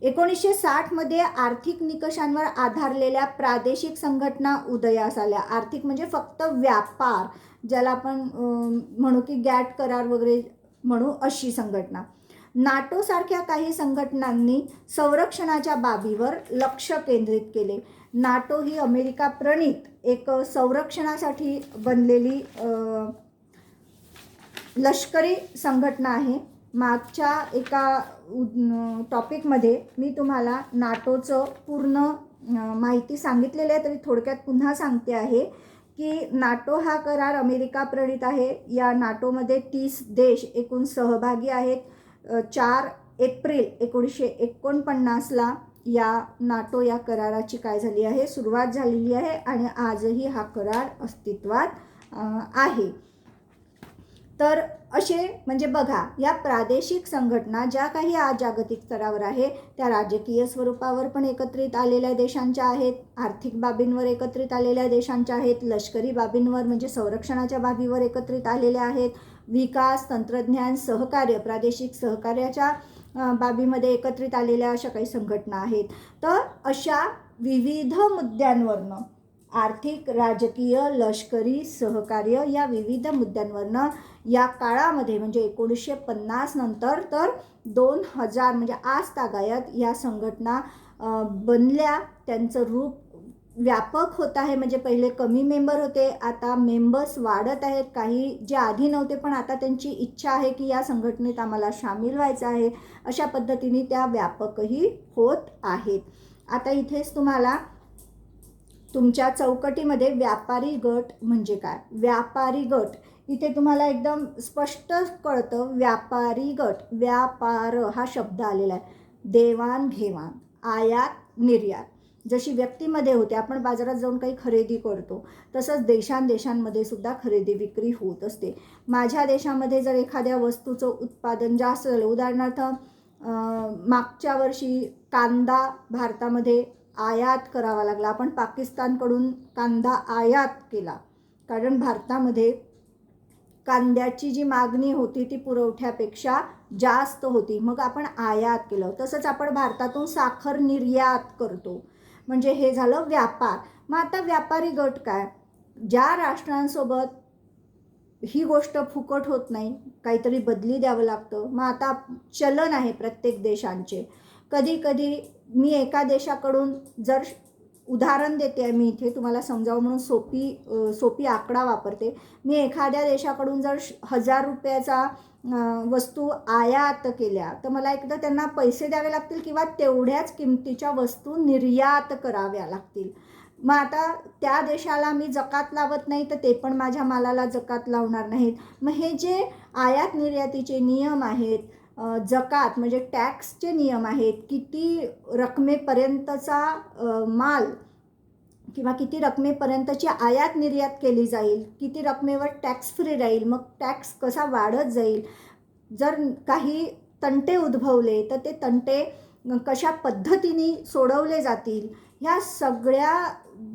1960 मध्ये आर्थिक निकषांवर आधारलेल्या प्रादेशिक संघटना उदयास आल्या. आर्थिक म्हणजे फक्त व्यापार, ज्याला आपण म्हणू की गॅट करार वगैरे म्हणू, अशी संघटना. नाटो सारख्या काही संघटनांनी संरक्षणाच्या बाबीवर लक्ष केंद्रित केले. नाटो ही अमेरिका प्रणीत एक संरक्षणासाठी बनलेली लष्करी संघटना आहे. मागच्या एका टॉपिकमध्ये मी तुम्हाला नाटोचं पूर्ण माहिती सांगितलेली आहे, तरी थोडक्यात पुन्हा सांगते आहे की नाटो हा करार अमेरिका प्रणीत आहे. या नाटोमध्ये 30 देश एकूण सहभागी आहेत. 4 एप्रिल 1949ला या नाटो या कराराची काय झाली आहे, सुरुवात झालेली आहे आणि आजही हा करार अस्तित्वात आहे. तर असे म्हणजे बघा, या प्रादेशिक संघटना ज्या काही आज जागतिक स्तरावर आहे त्या राजकीय स्वरूपावर पण एकत्रित आलेल्या देशांच्या आहेत, आर्थिक बाबींवर एकत्रित आलेल्या देशांच्या आहेत, लष्करी बाबींवर म्हणजे संरक्षणाच्या बाबीवर एकत्रित आलेल्या आहेत, विकास, तंत्रज्ञान, सहकार्य, प्रादेशिक सहकार्याच्या बाबीमध्ये एकत्रित आलेल्या अशा काही संघटना आहेत. तर अशा विविध मुद्द्यांवरनं, आर्थिक, राजकीय, लष्करी, सहकार्य या विविध मुद्द्यांवरनं या काळामध्ये म्हणजे 1950 नंतर तर 2000 म्हणजे आज तागायत या संघटना बनल्या. त्यांचं रूप व्यापक होत आहे. म्हणजे पहिले कमी मेंबर होते, आता मेंबर्स वाढत आहेत. काही जे आधी नव्हते पण आता त्यांची इच्छा आहे की या संघटनेत आम्हाला सामील व्हायचं आहे. अशा पद्धतीने त्या व्यापकही होत आहेत. आता इथेच तुम्हाला तुमच्या चौकटीमध्ये व्यापारी गट म्हणजे काय, व्यापारी गट इथे तुम्हाला एकदम स्पष्ट कळतं. व्यापारी गट, व्यापार हा शब्द आलेला आहे. देवाणघेवाण, आयात निर्यात. जशी व्यक्तीमध्ये होते, आपण बाजारात जाऊन काही खरेदी करतो, तसंच देशांदेशांमध्ये सुद्धा खरेदी विक्री होत असते. माझ्या देशामध्ये जर एखाद्या वस्तूचं उत्पादन जास्त झालं, उदाहरणार्थ मागच्या वर्षी कांदा भारतामध्ये आयात करावा लागला. आपण पाकिस्तानकडून कांदा आयात केला कारण भारतामध्ये कांद्याची जी मागणी होती ती पुरवठ्यापेक्षा जास्त होती, मग आपण आयात केलं. तसंच आपण भारतातून साखर निर्यात करतो, म्हणजे हे झालं व्यापार. मग आता व्यापारी गट काय, ज्या राष्ट्रांसोबत ही गोष्ट फुकट होत नाही, काहीतरी बदली द्यावं लागतं. मग आता चलन आहे प्रत्येक देशांचे. कधी कधी मी एका देशाकडून जर उदाहरण देते आहे, मी इथे तुम्हाला समजावं म्हणून सोपी आकडा वापरते. मी एखाद्या देशाकडून जर 1000 रुपयाचा वस्तू आयात केल्या तर मला एकदा त्यांना पैसे द्यावे लागतील किंवा तेवढ्याच किमतीच्या वस्तू निर्यात कराव्या लागतील. मग आता त्या देशाला मी जकात लावत नाही तर ते पण माझ्या मालाला जकात लावणार नाहीत. मग हे जे आयात निर्यातीचे नियम आहेत, जकात म्हणजे टॅक्सचे नियम आहेत, किती रकमेपर्यंतचा माल किंवा किती रकमेपर्यंतची आयात निर्यात केली जाईल, किती रकमेवर टॅक्स फ्री राहील, मग टॅक्स कसा वाढत जाईल, जर काही तंटे उद्भवले तर ते तंटे कशा पद्धतीने सोडवले जातील, ह्या सगळ्या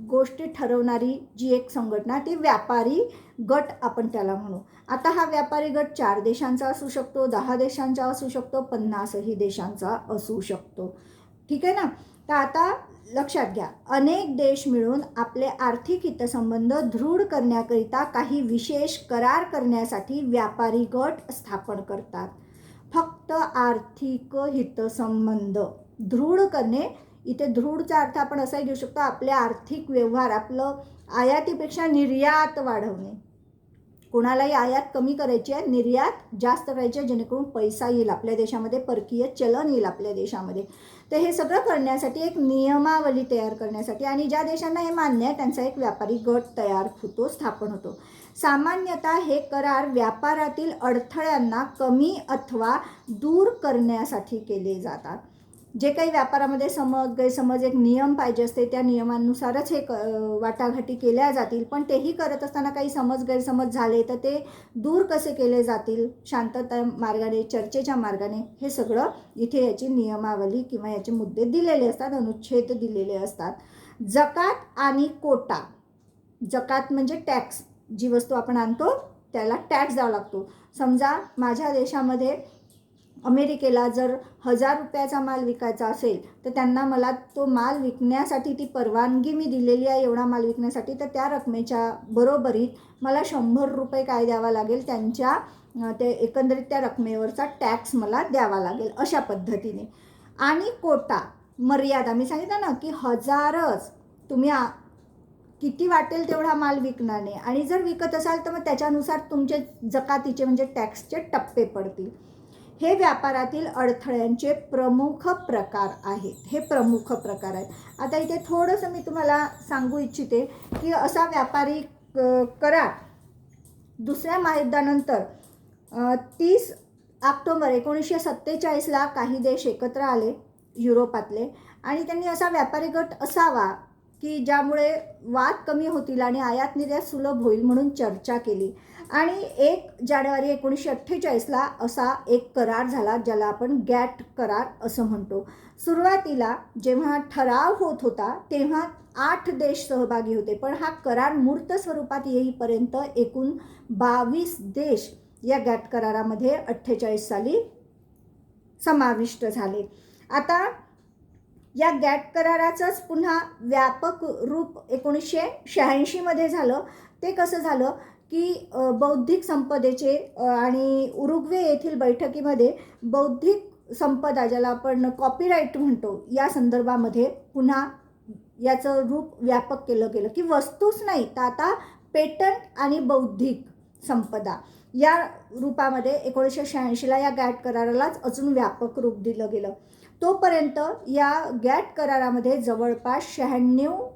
गोष्टी ठरवणारी जी एक संघटना ती व्यापारी गट आपण त्याला म्हणू. आता हा व्यापारी गट 4 देशांचा असू शकतो, 10 देशांचा असू शकतो, 50ही देशांचा असू शकतो. ठीक आहे ना. तर आता लक्षात घ्या, अनेक देश मिळून आपले आर्थिक हितसंबंध दृढ करण्याकरिता काही विशेष करार करण्यासाठी व्यापारी गट स्थापन करतात. फक्त आर्थिक हितसंबंध दृढ करणे, इथे दृढचा अर्थ आपण असाही घेऊ शकतो, आपले आर्थिक व्यवहार, आपलं आयातीपेक्षा निर्यात वाढवणे. कोणालाही आयात कमी करायची आहे, निर्यात जास्त करायची आहे, जेणेकरून पैसा येईल आपल्या देशामध्ये, परकीय चलन येईल आपल्या देशामध्ये. तर हे सगळं करण्यासाठी एक नियमावली तयार करण्यासाठी आणि ज्या देशांना हे मान्य आहे त्यांचा एक व्यापारी गट तयार होतो, स्थापन होतो. सामान्यतः हे करार व्यापारातील अडथळ्यांना कमी अथवा दूर करण्यासाठी केले जातात. जे काही व्यापारामध्ये समज गैरसमज एक नियम पाहिजे असते त्या नियमांनुसारच हे वाटाघाटी केल्या जातील, पण तेही करत असताना काही समज गैरसमज झाले तर ते दूर कसे केले जातील शांतता मार्गाने, चर्चेच्या मार्गाने, हे सगळं इथे याची नियमावली किंवा याचे मुद्दे दिलेले असतात, अनुच्छेद दिलेले असतात. जकात आणि कोटा. जकात म्हणजे टॅक्स, जी वस्तू आपण आणतो त्याला टॅक्स द्यावा लागतो. समजा माझ्या देशामध्ये अमेरिकेला जर 1000 रुपयाचा माल विकायचा असेल तर त्यांना मला तो माल विकण्यासाठी ती परवानगी मी दिलेली आहे एवढा माल विकण्यासाठी, तर त्या रकमेच्या बरोबरीत मला 100 रुपये काय द्यावा लागेल, त्यांच्या ते एकंदरीत त्या रकमेवरचा टॅक्स मला द्यावा लागेल, अशा पद्धतीने. आणि कोटा, मर्यादा, मी सांगितलं ना की 1000च तुम्ही किती वाटेल तेवढा माल विकणार नाही, आणि जर विकत असाल तर मग त्याच्यानुसार तुमचे जकातीचे म्हणजे टॅक्सचे टप्पे पडतील. हे व्यापारातील अडथळ्यांचे प्रमुख प्रकार आहेत. हे प्रमुख प्रकार आहेत. आता इथे थोडंसं मी तुम्हाला सांगू इच्छिते की असा व्यापारी करार दुसऱ्या महायुद्धानंतर 30 ऑक्टोबर 1947ला काही देश एकत्र आले युरोपातले, आणि त्यांनी असा व्यापारी गट असावा की ज्यामुळे वाद कमी होतील आणि आयात निर्यात सुलभ होईल म्हणून चर्चा केली. आणि 1 जानेवारी 1948ला असा एक करार झाला ज्याला आपण गॅट करार असं म्हणतो. सुरुवातीला जेव्हा ठराव होत होता तेव्हा 8 देश सहभागी होते, पण हा करार मूर्त स्वरूपात येईपर्यंत एकूण 22 देश या गॅट करारामध्ये 48 साली समाविष्ट झाले. आता या गॅट कराराचंच पुन्हा व्यापक रूप 1986मध्ये झालं. ते कसं झालं की बौद्धिक संपदेचे आणि उरुग्वे येथील बैठकीमध्ये बौद्धिक संपदा, ज्याला आपण कॉपीराईट म्हणतो, या संदर्भामध्ये पुन्हा याचं रूप व्यापक केलं गेलं की वस्तूच नाही तर आता पेटंट आणि बौद्धिक संपदा या रूपामध्ये 1986ला या गॅट करारालाच अजून व्यापक रूप दिलं गेलं. तोपर्यंत या गॅट करारामध्ये जवळपास 96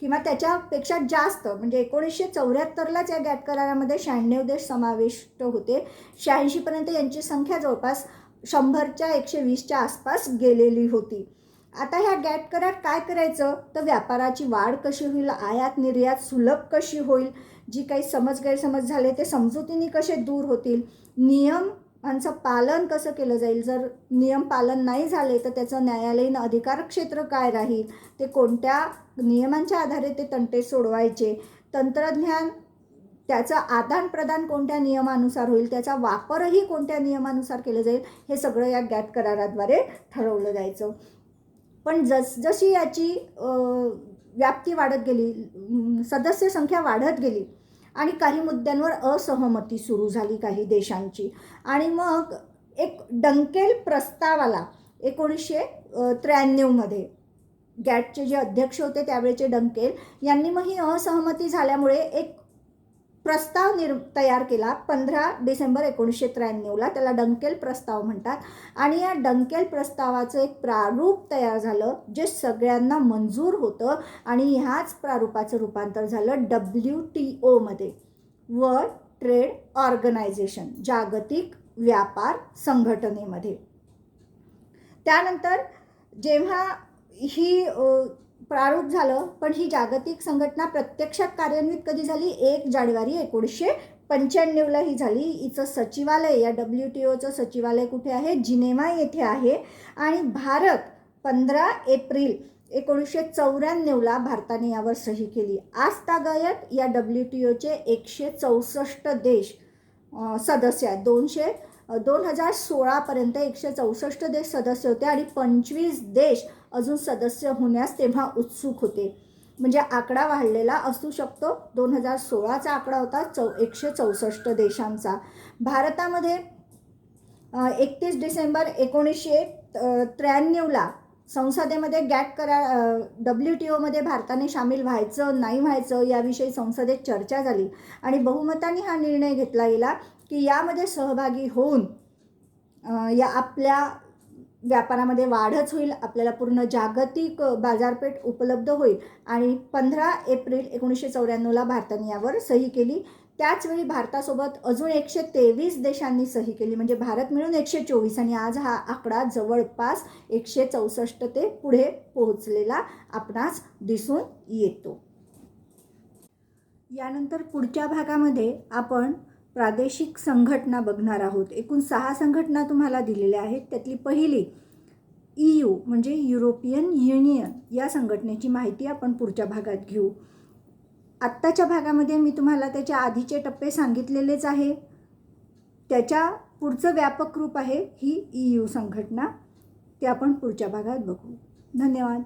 किंवा त्याच्यापेक्षा जास्त, म्हणजे 1974लाच या गॅट करारामध्ये 96 देश समाविष्ट होते. 86पर्यंत यांची संख्या जवळपास 100च्या 120च्या आसपास गेलेली होती. आता ह्या गॅट करार काय करायचं तर व्यापाराची वाढ कशी होईल, आयात निर्यात सुलभ कशी होईल, जी काही समज गैरसमज झाले ते समजुतीने कसे दूर होतील, नियमांचं पालन कसं केलं जाईल, जर नियम पालन नाही झाले तर त्याचं न्यायालयीन अधिकार क्षेत्र काय राहील, ते कोणत्या नियमांच्या आधारे ते तंटे सोडवायचे, तंत्रज्ञान त्याचं आदान प्रदान कोणत्या नियमानुसार होईल, त्याचा वापरही कोणत्या नियमानुसार केलं जाईल, हे सगळं या गॅट कराराद्वारे ठरवलं जायचं. पण जसजशी याची व्याप्ती वाढत गेली, सदस्य संख्या वाढत गेली आणि काही मुद्द्यांवर असहमती सुरू झाली काही देशांची, आणि मग एक डंकेल प्रस्ताव आला 1993मध्ये. गॅटचे जे अध्यक्ष होते त्यावेळेचे डंकेल यांनी मग ही असहमती झाल्यामुळे एक प्रस्ताव तयार केला 15 डिसेंबर 1993ला. त्याला डंकेल प्रस्ताव म्हणतात. आणि या डंकेल प्रस्तावाचं एक प्रारूप तयार झालं जे सगळ्यांना मंजूर होतं, आणि ह्याच प्रारूपाचं रूपांतर झालं WTO मध्ये, वर्ल्ड ट्रेड ऑर्गनायझेशन, जागतिक व्यापार संघटनेमध्ये. त्यानंतर जेव्हा ही प्रारूप झालं, पण ही जागतिक संघटना प्रत्यक्षात कार्यान्वित कधी झाली, 1 जानेवारी 1995ला ही झाली. हिचं सचिवालय, या WTOचं सचिवालय कुठे आहे, जिनेवा येथे आहे. आणि भारत 15 एप्रिल 1994ला भारताने यावर सही केली. आजतागायत या WTOचे 164 देश सदस्य आहेत. 2016पर्यंत 164 देश सदस्य होते आणि 25 देश अजून सदस्य होण्यास तेव्हा उत्सुक होते. म्हणजे आकडा वाढलेला असू शकतो. 2016चा आकडा होता 164 देशांचा. भारतामध्ये 31 डिसेंबर 1993ला संसदेमध्ये गॅट करार WTOमध्ये भारताने सामील व्हायचं नाही व्हायचं याविषयी संसदेत चर्चा झाली, आणि बहुमताने हा निर्णय घेतला गेला की यामध्ये सहभागी होऊन या आपल्या व्यापारामध्ये वाढच होईल, आपल्याला पूर्ण जागतिक बाजारपेठ उपलब्ध होईल. आणि 15 एप्रिल 1994ला भारताने यावर सही केली. त्याचवेळी भारतासोबत अजून 123 देशांनी सही केली, म्हणजे भारत मिळून 124, आणि आज हा आकडा जवळपास 164 ते पुढे पोहोचलेला आपणास दिसून येतो. यानंतर पुढच्या भागामध्ये आपण प्रादेशिक संघटना बघणार आहोत. एकूण 6 संघटना तुम्हाला दिलेल्या आहेत. त्यातली पहिली EU म्हणजे युरोपियन युनियन या संघटनेची माहिती आपण पुढच्या भागात घेऊ. आत्ताच्या भागामध्ये मी तुम्हाला त्याच्या आधीचे टप्पे सांगितलेलेच आहे. त्याच्या पुढचं व्यापक रूप आहे ही EU संघटना. ते आपण पुढच्या भागात बघू. धन्यवाद.